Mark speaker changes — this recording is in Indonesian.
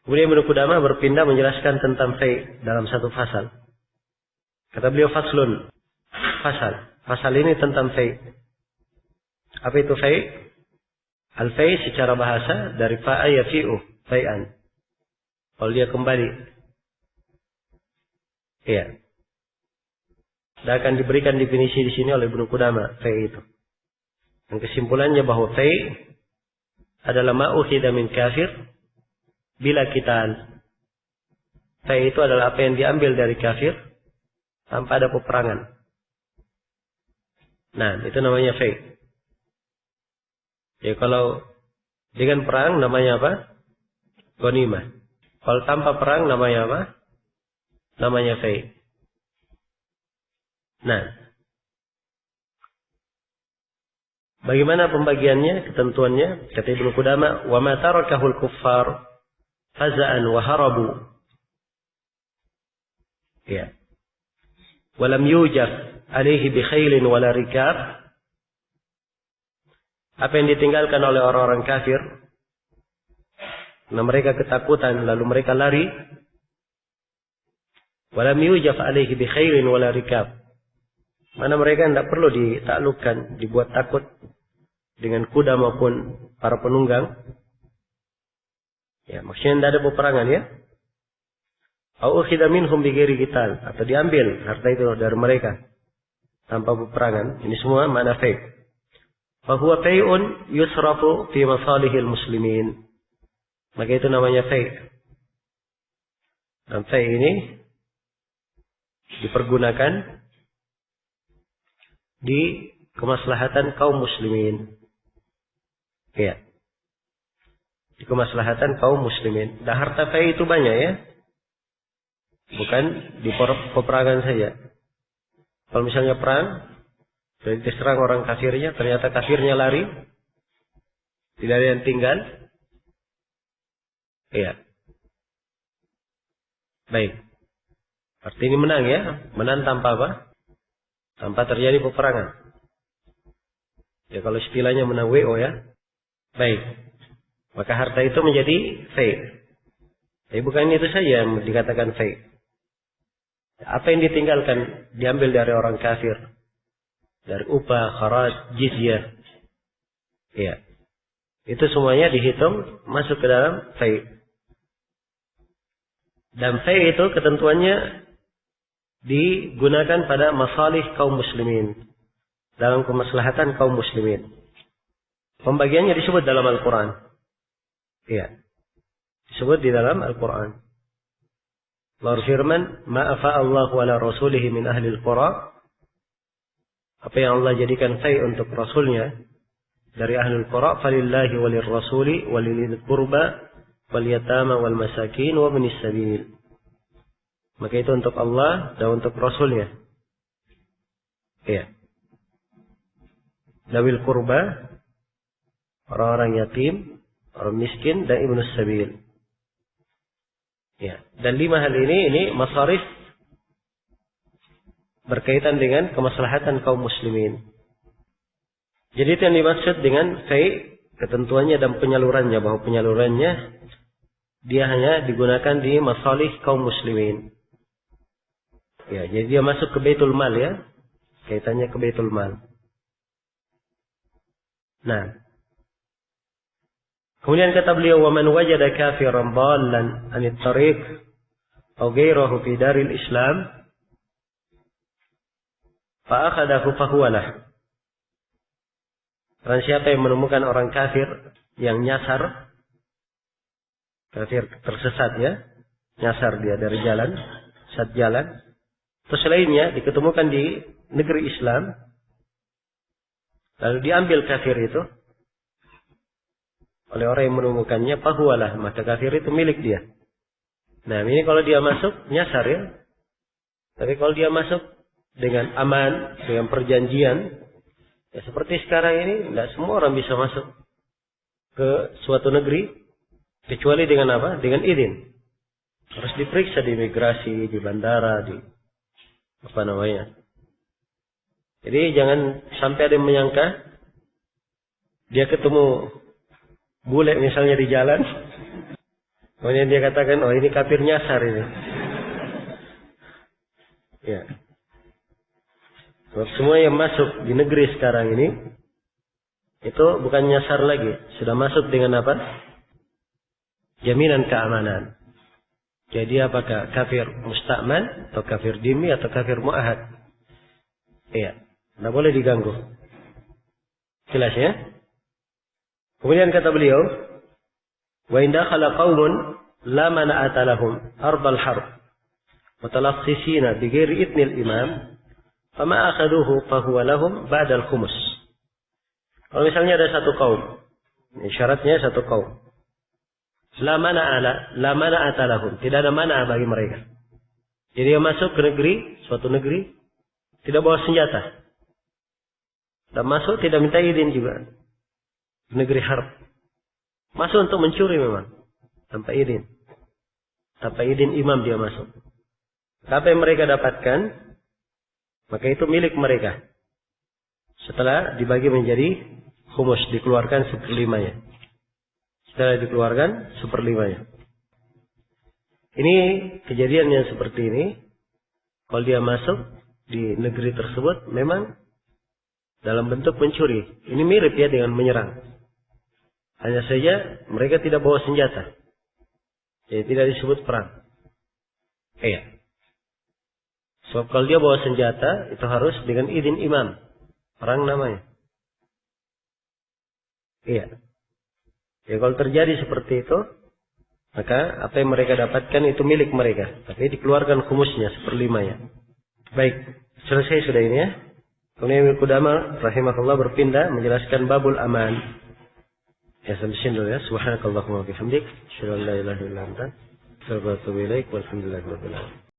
Speaker 1: Kemudian Ibnu Qudamah berpindah menjelaskan tentang fai dalam satu fasal. Kata beliau faslun. Fasal ini tentang fai. Apa itu fai? Al-fai secara bahasa dari fa'a yafi'u, fai'an. Kalau dia kembali. Iya. Dan akan diberikan definisi di sini oleh Ibnu Qudamah, fai itu. Dan kesimpulannya bahwa fai adalah ma'ukhidha min kafir bila qital. Fai itu adalah apa yang diambil dari kafir tanpa ada peperangan. Nah, itu namanya fai. Ya, kalau dengan perang namanya apa? Ghanimah. Kalau tanpa perang namanya apa? Namanya fai. Nah, bagaimana pembagiannya, ketentuannya? Kata Ibnu Qudamah, "Wa ma tarakahul kuffar faza'an wa harabu." Ya. "Wa lam yujaf alaihi bi khailin wala rikab." Apa yang ditinggalkan oleh orang-orang kafir, karena mereka ketakutan lalu mereka lari. "Wa lam yujaf alaihi bi khailin wala rikab." Mana mereka tidak perlu ditaklukkan, dibuat takut dengan kuda maupun para penunggang. Ya, maksudnya tidak ada peperangan ya. Au ukhidha minhum bi ghairi qital, atau diambil harta itu dari mereka tanpa peperangan. Ini semua makna fai. Fa huwa fai'un yusrafu fi masalihil muslimin. Maka itu namanya fai. Dan fai ini dipergunakan di kemaslahatan kaum muslimin. Ya. Di kemaslahatan kaum muslimin. Dan harta fai itu banyak ya. Bukan di peperangan saja. Kalau misalnya perang, jadi diserang orang kafirnya, ternyata kafirnya lari, tidak ada yang tinggal. Iya. Baik. Arti ini menang ya. Menang tanpa apa? Tanpa terjadi peperangan. Ya kalau istilahnya menang WO ya. Baik. Maka harta itu menjadi fai. Tapi bukan itu saja yang dikatakan fai. Apa yang ditinggalkan diambil dari orang kafir. Dari upah, kharaj, jizyah. Ya. Itu semuanya dihitung masuk ke dalam fai. Dan fai itu ketentuannya digunakan pada masalih kaum muslimin. Dalam kemaslahatan kaum muslimin. Pembagiannya disebut dalam Al-Quran. Iya. Disebut di dalam Al-Quran. Allah firman, "Ma'afa Allahu ala rasulihi min ahli al-qura." Apa yang Allah jadikan fai untuk Rasulnya dari ahli al-qura, falillahi walir rasuli walil qurba wal yatama wal masakin wa ibnis sabil. Maka itu untuk Allah dan untuk Rasulnya. Iya. Dawil qurba, orang-orang yatim, orang miskin, dan ibnus sabil. Ya. Dan 5 hal ini masarif berkaitan dengan kemaslahatan kaum muslimin. Jadi itu yang dimaksud dengan fai, ketentuannya dan penyalurannya, bahwa penyalurannya dia hanya digunakan di masalih kaum muslimin. Ya, jadi dia masuk ke Baitul Mal ya. Kaitannya ke Baitul Mal. Nah. Kemudian kata beliau, "Wa man wajada kafiran dhallan 'anit tariq aw ghayrahu fi daril Islam fa akhadahu fa huwa lah." Dan siapa yang menemukan orang kafir yang nyasar, kafir tersesat ya, nyasar dia dari jalan, sesat jalan, terus lainnya diketemukan di negeri Islam, lalu diambil kafir itu oleh orang yang menemukannya, fahuwalah, maka kafir itu milik dia. Nah, ini kalau dia masuk nyasar ya. Tapi kalau dia masuk dengan aman, dengan perjanjian, ya seperti sekarang ini, tidak semua orang bisa masuk ke suatu negeri kecuali dengan apa? Dengan izin. Harus diperiksa di imigrasi, di bandara, di apa namanya. Jadi jangan sampai ada yang menyangka dia ketemu bule misalnya di jalan, Kemudian dia katakan, oh ini kafir nyasar ini. Ya. Sebab semua yang masuk di negeri sekarang ini, itu bukan nyasar lagi. Sudah masuk dengan apa? Jaminan keamanan. Jadi apakah kafir musta'man, atau kafir dhimmi, atau kafir mu'ahad? Iya. Tidak boleh diganggu. Jelas ya? Kemudian kata beliau, wa in dakhala qaumun la mana'ata lahum ardal harb mutalassisina bi ghairi idnil imam fama akhaduhu fa huwa lahum ba'da al-khumus. Kalau misalnya ada satu kaum, syaratnya satu kaum, la mana'ata lahum, tidak ada mana bagi mereka. Jadi dia masuk ke negeri, suatu negeri, tidak bawa senjata. Dan masuk tidak minta izin juga. Negeri harb. Masuk untuk mencuri memang. Tanpa izin. Tanpa izin imam dia masuk. Apa yang mereka dapatkan, maka itu milik mereka. Setelah dibagi menjadi khumus, dikeluarkan 1/5-nya. Setelah dikeluarkan 1/5-nya. Ini kejadian yang seperti ini. Kalau dia masuk di negeri tersebut, memang dalam bentuk mencuri. Ini mirip ya dengan menyerang. Hanya saja mereka tidak bawa senjata. Jadi tidak disebut perang. Iya. Sebab kalau dia bawa senjata, itu harus dengan izin imam. Perang namanya. Iya. Ya kalau terjadi seperti itu, maka apa yang mereka dapatkan itu milik mereka. Tapi dikeluarkan khumusnya 1/5-nya. Baik. Selesai sudah ini ya. Kemudian Ibnu Qudamah rahimahullah berpindah menjelaskan babul aman. Ya sampai sini dulu ya. Subhanakallahumma wa bihamdik, asyhadu an la ilaha illa anta, astaghfiruka wa atubu ilaik. Walhamdulillahirabbil alamin.